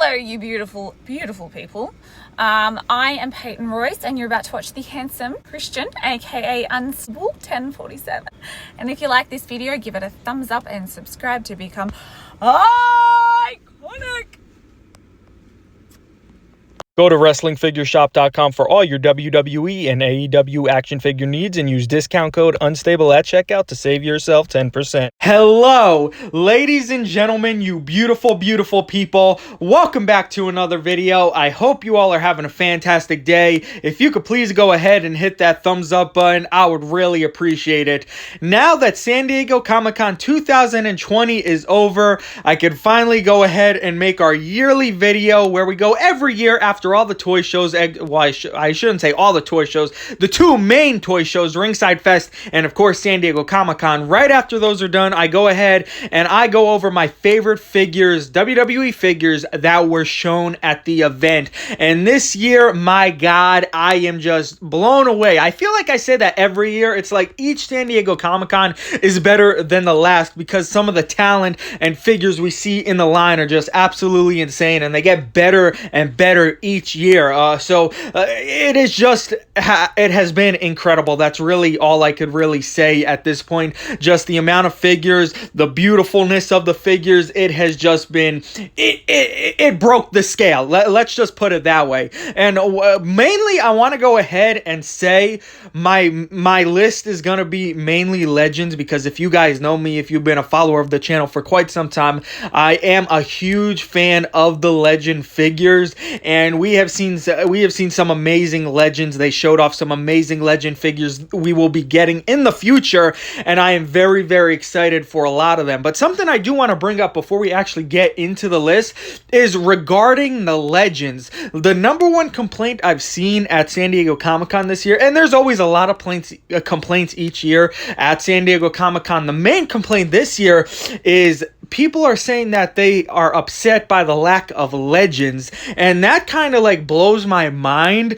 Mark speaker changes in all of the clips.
Speaker 1: Hello, you beautiful, beautiful people. I am Peyton Royce, and you're about to watch the handsome Christian, aka Unstable 1047. And if you like this video, give it a thumbs up and subscribe to become iconic.
Speaker 2: Go to WrestlingFigureShop.com for all your WWE and AEW action figure needs and use discount code UNSTABLE at checkout to save yourself 10%. Hello, ladies and gentlemen, you beautiful, beautiful people. Welcome back to another video. I hope you all are having a fantastic day. If you could please go ahead and hit that thumbs up button, I would really appreciate it. Now that San Diego Comic-Con 2020 is over, I can finally go ahead and make our yearly video where we go every year after all the toy shows. Well, I shouldn't say all the toy shows. The two main toy shows, Ringside Fest and of course San Diego Comic-Con. Right after those are done, I go ahead and I go over my favorite figures, WWE figures that were shown at the event. And this year, my God, I am just blown away. I feel like I say that every year. It's like each San Diego Comic-Con is better than the last because some of the talent and figures we see in the line are just absolutely insane, and they get better and better each year. It is just, it has been incredible. That's really all I could really say at this point. Just the amount of figures, the beautifulness of the figures, it has just been, it broke the scale. Let's just put it that way. And mainly I want to go ahead and say my list is going to be mainly legends, because if you guys know me, if you've been a follower of the channel for quite some time, I am a huge fan of the legend figures, and we have seen some amazing legends. They showed off some amazing legend figures we will be getting in the future, and I am very, very excited for a lot of them. But something I do want to bring up before we actually get into the list is regarding the legends. The number one complaint I've seen at San Diego Comic-Con this year, and there's always a lot of complaints each year at San Diego Comic-Con. The main complaint this year is people are saying that they are upset by the lack of legends, and that kind of like blows my mind.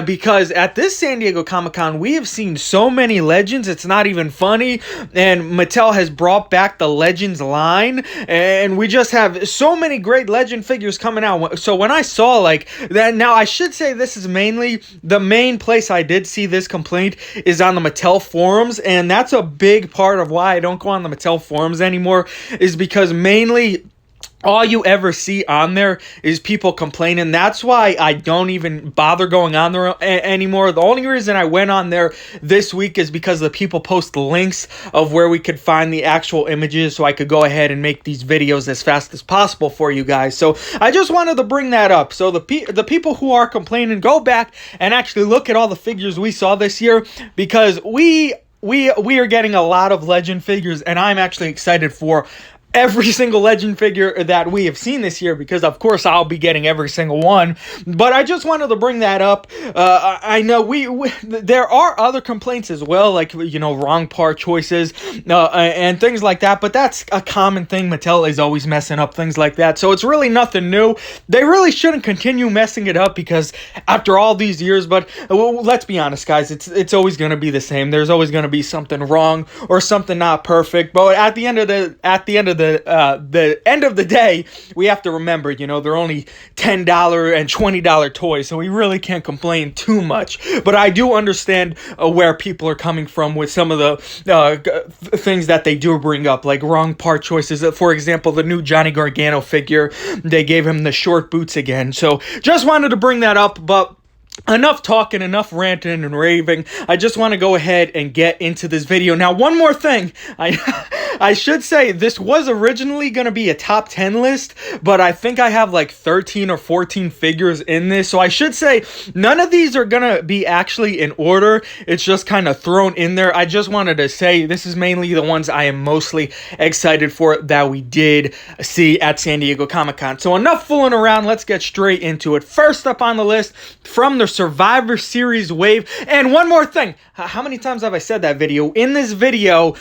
Speaker 2: Because at this San Diego Comic-Con, we have seen so many legends, it's not even funny, and Mattel has brought back the Legends line, and we just have so many great legend figures coming out. So when I saw like that, now I should say this is mainly, the main place I did see this complaint is on the Mattel forums, and that's a big part of why I don't go on the Mattel forums anymore, is because mainly all you ever see on there is people complaining. That's why I don't even bother going on there anymore. The only reason I went on there this week is because the people post links of where we could find the actual images, so I could go ahead and make these videos as fast as possible for you guys. So I just wanted to bring that up. So the people who are complaining, go back and actually look at all the figures we saw this year, because we are getting a lot of legend figures, and I'm actually excited for every single legend figure that we have seen this year, because of course I'll be getting every single one. But I just wanted to bring that up. I know there are other complaints as well, like, you know, wrong part choices and things like that, but that's a common thing. Mattel is always messing up things like that, so it's really nothing new. They really shouldn't continue messing it up, because after all these years, but let's be honest guys, it's always going to be the same. There's always going to be something wrong or something not perfect, but at the end of the end of the day, we have to remember, you know, they're only $10 and $20 toys, so we really can't complain too much. But I do understand where people are coming from with some of the things that they do bring up, like wrong part choices. For example, the new Johnny Gargano figure, they gave him the short boots again. So just wanted to bring that up, but enough talking, enough ranting and raving. I just want to go ahead and get into this video. Now, one more thing. I should say this was originally going to be a top 10 list, but I think I have like 13 or 14 figures in this. So I should say none of these are going to be actually in order. It's just kind of thrown in there. I just wanted to say this is mainly the ones I am mostly excited for that we did see at San Diego Comic-Con. So enough fooling around. Let's get straight into it. First up on the list, from the Survivor Series wave. And one more thing. How many times have I said that video? In this video,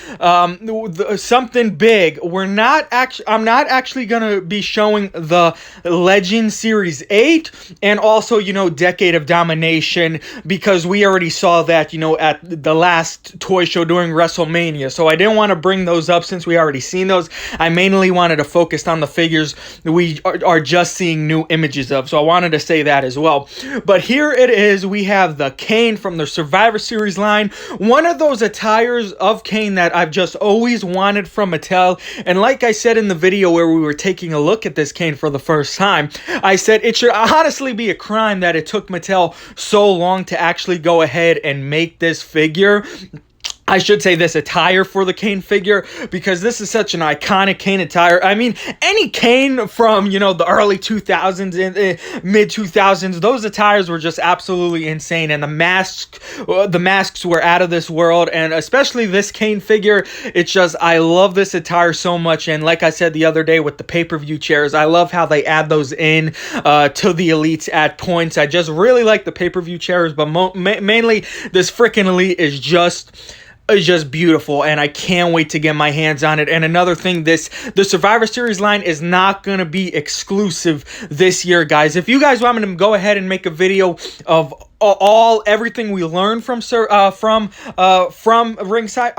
Speaker 2: something big. I'm not actually gonna be showing the Legend Series 8 and also, you know, Decade of Domination, because we already saw that, you know, at the last toy show during WrestleMania. So I didn't want to bring those up since we already seen those. I mainly wanted to focus on the figures we are just seeing new images of. So I wanted to say that as well. But here it is. We have the Kane from the Survivor Series line. One of those attires of Kane that I've just always wanted from Mattel. And like I said in the video where we were taking a look at this Kane for the first time, I said it should honestly be a crime that it took Mattel so long to actually go ahead and make this figure. I should say this attire for the Kane figure, because this is such an iconic Kane attire. I mean, any Kane from, you know, the early 2000s and mid 2000s, those attires were just absolutely insane, and the masks were out of this world. And especially this Kane figure, it's just, I love this attire so much. And like I said the other day with the pay-per-view chairs, I love how they add those in to the elites at points. I just really like the pay-per-view chairs, but mainly this freaking elite is just beautiful, and I can't wait to get my hands on it. And another thing, the Survivor Series line is not gonna be exclusive this year, guys. If you guys want me to go ahead and make a video of everything we learned from Ringside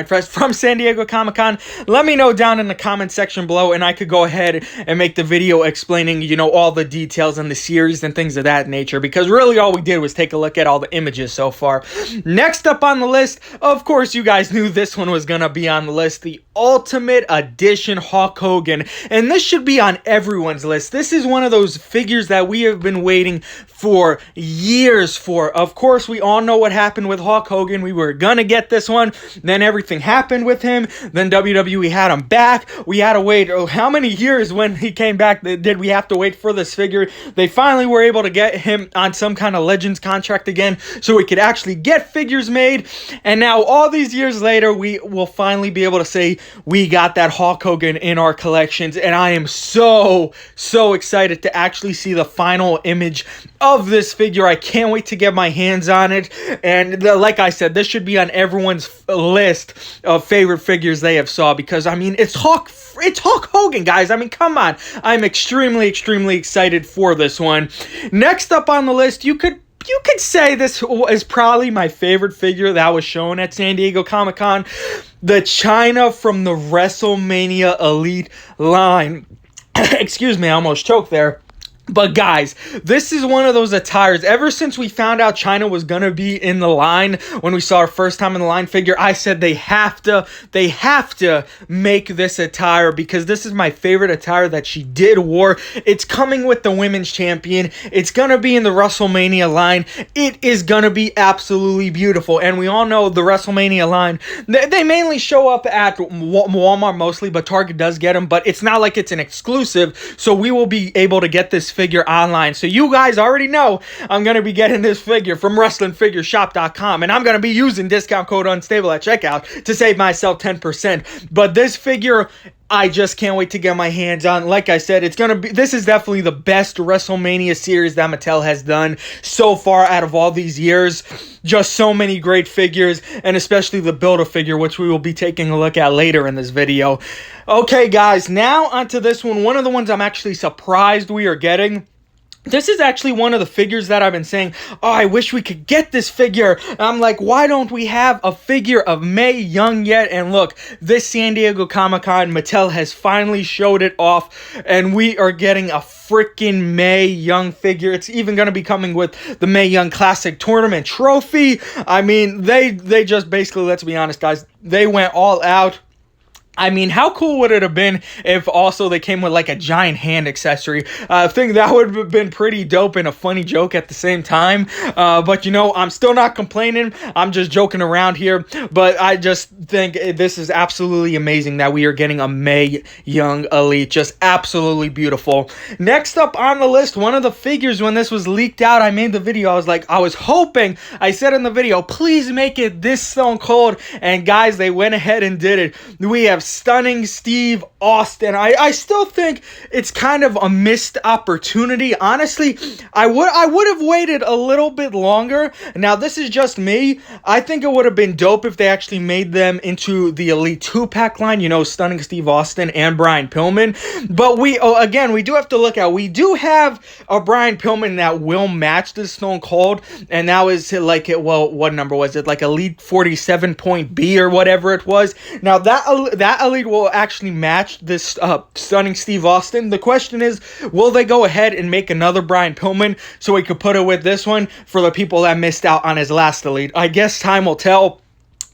Speaker 2: Fest, from San Diego Comic-Con, let me know down in the comment section below, and I could go ahead and make the video explaining, you know, all the details in the series and things of that nature, because really all we did was take a look at all the images so far. Next up on the list, of course, you guys knew this one was gonna be on the list, the Ultimate Edition Hulk Hogan, and this should be on everyone's list. This is one of those figures that we have been waiting for years for. Of course, we all know what happened with Hulk Hogan. We were gonna get this one, then everything happened with him, then WWE had him back. We had to wait, how many years when he came back did we have to wait for this figure? They finally were able to get him on some kind of Legends contract again, so we could actually get figures made. And now all these years later, we will finally be able to say we got that Hulk Hogan in our collections, and I am so excited to actually see the final image of this figure. I can't wait to get my hands on it. And like I said, this should be on everyone's list of favorite figures they have saw, because I mean, it's Hulk Hogan, guys. I mean, come on. I'm extremely excited for this one. Next up on the list, you could say this is probably my favorite figure that was shown at San Diego Comic-Con, the China from the WrestleMania Elite line. Excuse me, I almost choked there. But guys, this is one of those attires. Ever since we found out China was gonna be in the line, when we saw our first time in the line figure, I said they have to make this attire, because this is my favorite attire that she did wore. It's coming with the women's champion. It's gonna be in the WrestleMania line. It is gonna be absolutely beautiful. And we all know the WrestleMania line, they mainly show up at Walmart mostly, but Target does get them. But it's not like it's an exclusive, so we will be able to get this figure online. So you guys already know I'm going to be getting this figure from WrestlingFigureShop.com, and I'm going to be using discount code Unstable at checkout to save myself 10%. But this figure, I just can't wait to get my hands on. Like I said, this is definitely the best WrestleMania series that Mattel has done so far out of all these years. Just so many great figures, and especially the Build-A-Figure, which we will be taking a look at later in this video. Okay, guys, now onto this one. One of the ones I'm actually surprised we are getting. This is actually one of the figures that I've been saying, oh, I wish we could get this figure. And I'm like, why don't we have a figure of Mae Young yet? And look, this San Diego Comic-Con, Mattel has finally showed it off, and we are getting a freaking Mae Young figure. It's even going to be coming with the Mae Young Classic Tournament trophy. I mean, they just basically, let's be honest, guys, they went all out. I mean, how cool would it have been if also they came with like a giant hand accessory? I think that would have been pretty dope and a funny joke at the same time. But you know, I'm still not complaining. I'm just joking around here. But I just think this is absolutely amazing that we are getting a Mae Young Elite. Just absolutely beautiful. Next up on the list, one of the figures, when this was leaked out, I made the video. I was hoping, I said in the video, please make it this Stone Cold. And guys, they went ahead and did it. We have Stunning Steve Austin. I still think it's kind of a missed opportunity. Honestly, I would have waited a little bit longer. Now, this is just me. I think it would have been dope if they actually made them into the Elite 2-pack line, you know, Stunning Steve Austin and Brian Pillman. But we do have to look at, we do have a Brian Pillman that will match this Stone Cold, and that was like, what number was it? Like Elite 47.B or whatever it was. Now, that Elite will actually match this Stunning Steve Austin. The question is, will they go ahead and make another Brian Pillman so we could put it with this one for the people that missed out on his last Elite? I guess time will tell.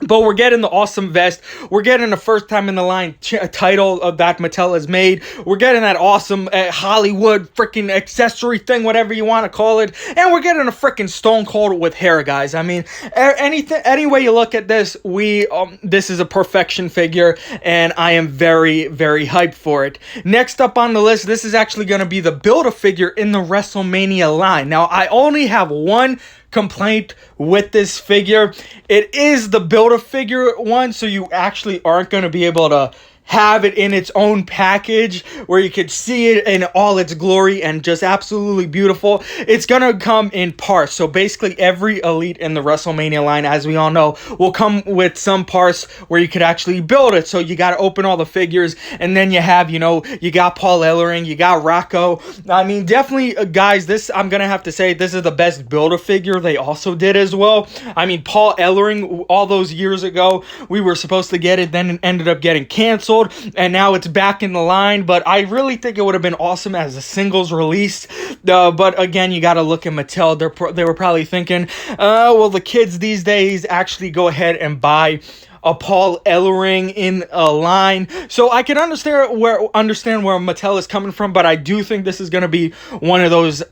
Speaker 2: But we're getting the awesome vest. We're getting the first time in the line title that Mattel has made. We're getting that awesome Hollywood freaking accessory thing, whatever you want to call it. And we're getting a freaking Stone Cold with hair, guys. I mean, any way you look at this, this is a perfection figure, and I am very, very hyped for it. Next up on the list, this is actually going to be the Build-A-Figure in the WrestleMania line. Now, I only have one complaint with this figure. It is the Build-A-Figure one, so you actually aren't going to be able to have it in its own package where you could see it in all its glory and just absolutely beautiful. It's gonna come in parts. So basically every Elite in the WrestleMania line, as we all know, will come with some parts where you could actually build it. So you got to open all the figures, and then you have, you know, you got Paul Ellering, you got Rocco. I mean, definitely, guys, this, I'm gonna have to say, this is the best Build-A-Figure they also did as well. I mean, Paul Ellering, all those years ago, we were supposed to get it, then it ended up getting canceled, and now it's back in the line. But I really think it would have been awesome as a singles release. But again, you got to look at Mattel. They were probably thinking, well, the kids these days actually go ahead and buy a Paul Ellering in a line. So I can understand where Mattel is coming from, but I do think this is going to be one of those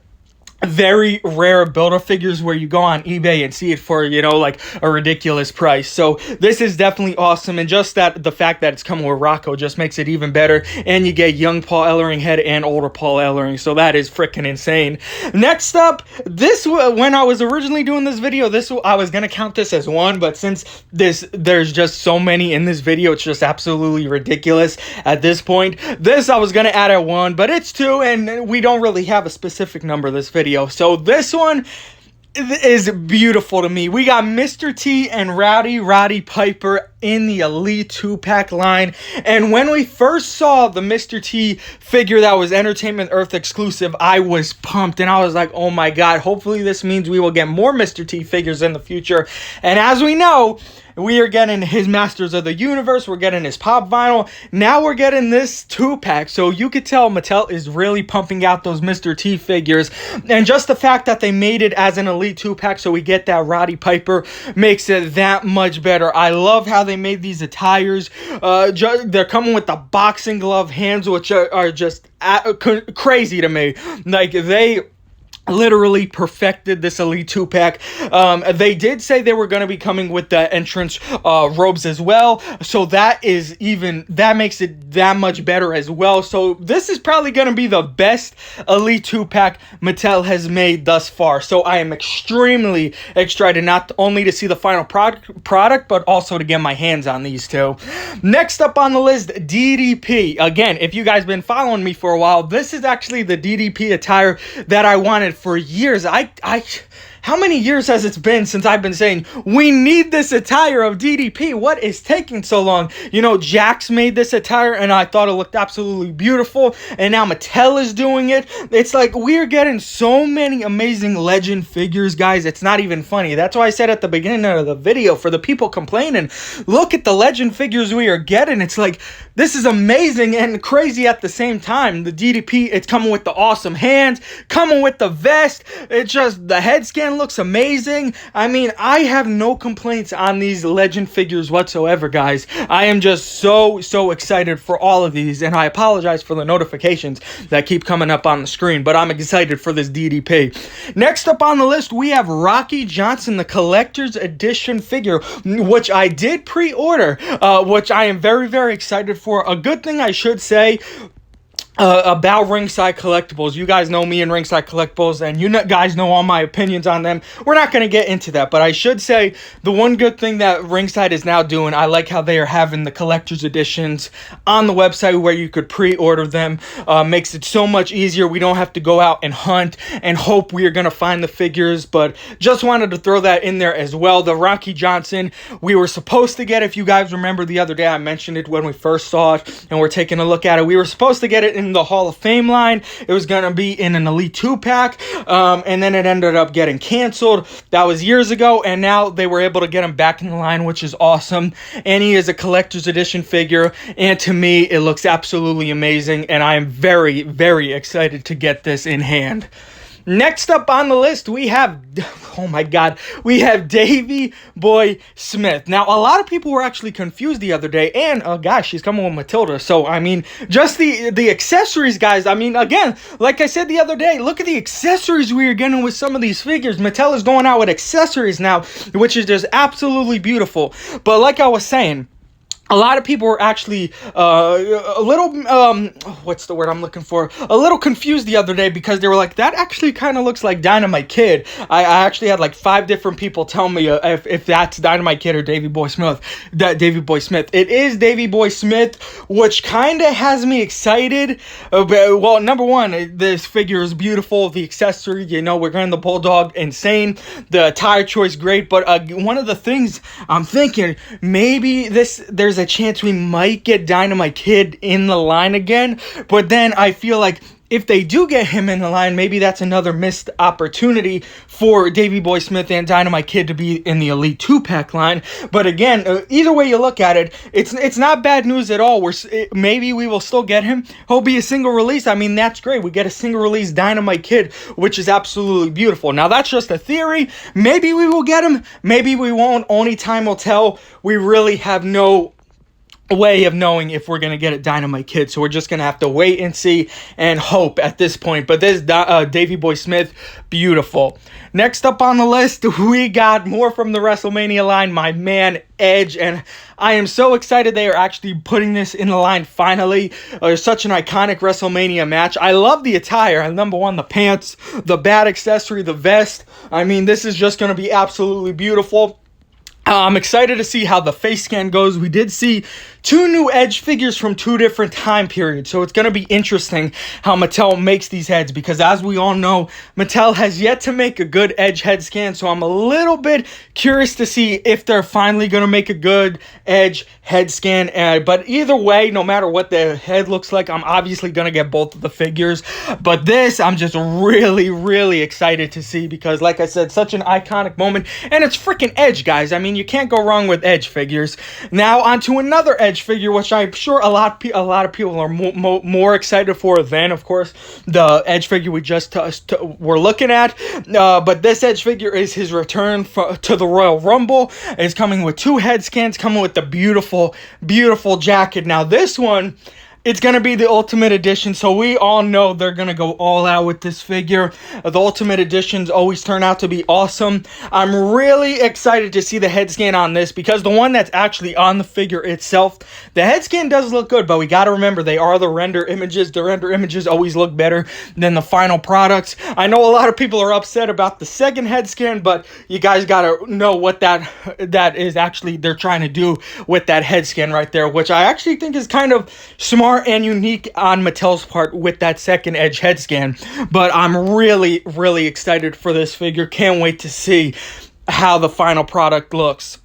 Speaker 2: very rare Build-A-Figures where you go on eBay and see it for, you know, like a ridiculous price. So this is definitely awesome, and just that the fact that it's coming with Rocco just makes it even better. And you get young Paul Ellering head and older Paul Ellering, so that is freaking insane. Next up, this, when I was originally doing this video, I was gonna count this as one, but since there's just so many in this video, it's just absolutely ridiculous at this point. This I was gonna add at one, but it's two, and we don't really have a specific number this video. So this one is beautiful to me. We got Mr. T and Roddy Piper in the Elite 2-pack line. And when we first saw the Mr. T figure that was Entertainment Earth exclusive, I was pumped, and I was like, oh my god, hopefully this means we will get more Mr. T figures in the future. And as we know, we are getting his Masters of the Universe, we're getting his Pop Vinyl, now we're getting this 2-pack, so you could tell Mattel is really pumping out those Mr. T figures, and just the fact that they made it as an Elite 2-pack so we get that Roddy Piper makes it that much better. I love how they made these attires. They're coming with the boxing glove hands, which are just crazy to me. Like, they literally perfected this Elite 2-pack. They did say they were going to be coming with the entrance robes as well, so that makes it that much better as well. So this is probably going to be the best Elite 2-pack Mattel has made thus far. So I am extremely excited not only to see the final product, but also to get my hands on these two. Next up on the list, DDP. Again, if you guys been following me for a while, this is actually the DDP attire that I wanted for years. How many years has it been since I've been saying we need this attire of DDP? What is taking so long? You know, Jax made this attire and I thought it looked absolutely beautiful, and now Mattel is doing it. It's like we're getting so many amazing legend figures, guys. It's not even funny. That's why I said at the beginning of the video, for the people complaining, look at the legend figures we are getting. It's like, this is amazing and crazy at the same time. The DDP, it's coming with the awesome hands, coming with the vest. It's just, the head scan looks amazing. I mean, I have no complaints on these legend figures whatsoever, guys. I am just so excited for all of these, and I apologize for the notifications that keep coming up on the screen, but I'm excited for this DDP. Next up on the list, we have Rocky Johnson, the collector's edition figure, which I did pre-order, which I am very excited for. A good thing I should say, about Ringside Collectibles. You guys know me and Ringside Collectibles, and guys know all my opinions on them. We're not going to get into that, but I should say the one good thing that Ringside is now doing, I like how they are having the collector's editions on the website where you could pre-order them. Makes it so much easier. We don't have to go out and hunt and hope we are going to find the figures, but just wanted to throw that in there as well. The Rocky Johnson, we were supposed to get, if you guys remember the other day, I mentioned it when we first saw it, and we're taking a look at it. We were supposed to get it in the Hall of Fame line. It was going to be in an Elite 2-pack, and then it ended up getting canceled. That was years ago, and now they were able to get him back in the line, which is awesome. And he is a collector's edition figure, and to me, it looks absolutely amazing, and I am very, very excited to get this in hand. Next up on the list, we have, oh my God, we have Davey Boy Smith. Now, a lot of people were actually confused the other day, and, gosh, she's coming with Matilda. So, I mean, just the accessories, guys. I mean, again, like I said the other day, look at the accessories we are getting with some of these figures. Mattel is going out with accessories now, which is just absolutely beautiful. But like I was saying, a lot of people were actually a little, what's the word I'm looking for? A little confused the other day because they were like, that actually kind of looks like Dynamite Kid. I actually had like 5 different people tell me if that's Dynamite Kid or Davey Boy Smith. Davey Boy Smith. It is Davey Boy Smith, which kind of has me excited. Well, number one, this figure is beautiful. The accessory, you know, we're getting the Bulldog, insane. The attire choice, great. But one of the things I'm thinking, maybe there's a chance we might get Dynamite Kid in the line again, but then I feel like if they do get him in the line, maybe that's another missed opportunity for Davey Boy Smith and Dynamite Kid to be in the Elite 2-pack line. But again, either way you look at it, it's not bad news at all. Maybe we will still get him. He'll be a single release. I mean, that's great. We get a single release Dynamite Kid, which is absolutely beautiful. Now, that's just a theory. Maybe we will get him. Maybe we won't. Only time will tell. We really have no way of knowing if we're going to get a Dynamite Kid, so we're just going to have to wait and see and hope at this point. But this Davey Boy Smith, beautiful. Next up on the list, we got more from the WrestleMania line, my man Edge, and I am so excited they are actually putting this in the line finally. Such an iconic WrestleMania match. I love the attire. Number one, the pants, the bad accessory, the vest. I mean, this is just going to be absolutely beautiful. I'm excited to see how the face scan goes. We did see 2 new Edge figures from 2 different time periods, so it's going to be interesting how Mattel makes these heads, because as we all know, Mattel has yet to make a good Edge head scan, so I'm a little bit curious to see if they're finally going to make a good Edge head scan. But either way, no matter what the head looks like, I'm obviously going to get both of the figures. But this, I'm just really, really excited to see, because like I said, such an iconic moment, and it's freaking Edge, guys. I mean, you can't go wrong with Edge figures. Now, on to another Edge figure, which I'm sure a lot of people are more excited for than, of course, the Edge figure we just were looking at. But this Edge figure is his return to the Royal Rumble. It's coming with 2 head scans, coming with the beautiful, beautiful jacket. Now, this one, it's going to be the Ultimate Edition, so we all know they're going to go all out with this figure. The Ultimate Editions always turn out to be awesome. I'm really excited to see the head scan on this, because the one that's actually on the figure itself, the head scan does look good, but we got to remember they are the render images. The render images always look better than the final products. I know a lot of people are upset about the second head scan, but you guys got to know what that is actually they're trying to do with that head scan right there, which I actually think is kind of smart and unique on Mattel's part with that second Edge head scan. But I'm really, really excited for this figure. Can't wait to see how the final product looks.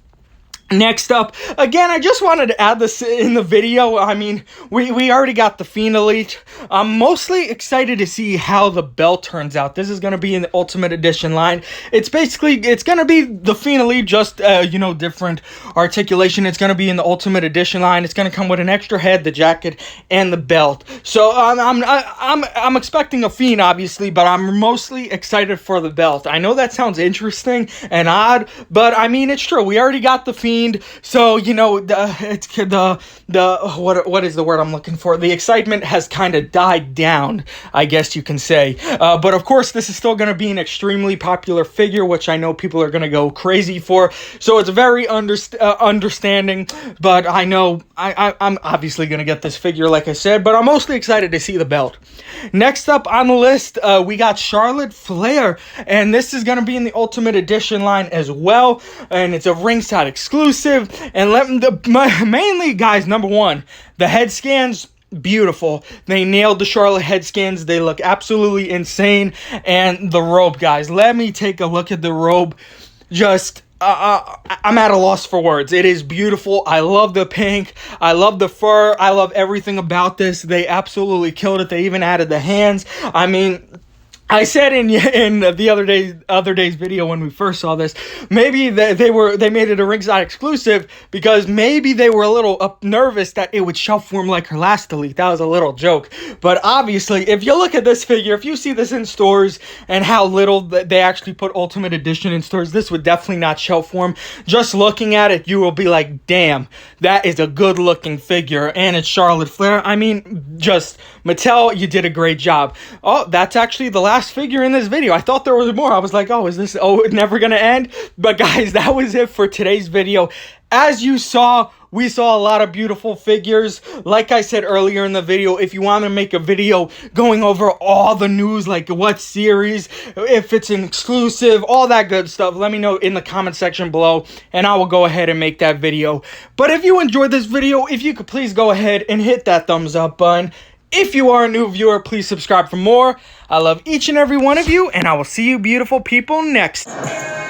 Speaker 2: Next up, again, I just wanted to add this in the video. I mean, we already got the Fiend Elite. I'm mostly excited to see how the belt turns out. This is going to be in the Ultimate Edition line. It's going to be the Fiend Elite, just, different articulation. It's going to be in the Ultimate Edition line. It's going to come with an extra head, the jacket, and the belt. So, I'm expecting a Fiend, obviously, but I'm mostly excited for the belt. I know that sounds interesting and odd, but, I mean, it's true. We already got the Fiend. cleaned. So, you know, what is the word I'm looking for? The excitement has kind of died down, I guess you can say. But of course, this is still going to be an extremely popular figure, which I know people are going to go crazy for. So it's very understanding, but I know I'm obviously going to get this figure, like I said, but I'm mostly excited to see the belt. Next up on the list, we got Charlotte Flair, and this is going to be in the Ultimate Edition line as well, and it's a ringside exclusive. And mainly, guys, number one, the head scans, beautiful. They nailed the Charlotte head scans. They look absolutely insane. And the robe, guys, let me take a look at the robe. Just I'm at a loss for words. It is beautiful. I love the pink. I love the fur. I love everything about this. They absolutely killed it. They even added the hands. I mean, I said in the other day's video when we first saw this, maybe they made it a ringside exclusive because maybe they were a little nervous that it would shelf form like her last delete. That was a little joke. But obviously, if you look at this figure, if you see this in stores and how little they actually put Ultimate Edition in stores, this would definitely not shelf form. Just looking at it, you will be like, damn, that is a good looking figure. And it's Charlotte Flair. I mean, just Mattel, you did a great job. Oh, that's actually the last figure in this video. I thought there was more. I was like, oh, is this never gonna end? But guys, that was it for today's video. As you saw, we saw a lot of beautiful figures. Like I said earlier in the video, if you want to make a video going over all the news, like what series, if it's an exclusive, all that good stuff, let me know in the comment section below, and I will go ahead and make that video. But if you enjoyed this video, if you could please go ahead and hit that thumbs up button. If you are a new viewer, please subscribe for more. I love each and every one of you, and I will see you beautiful people next time.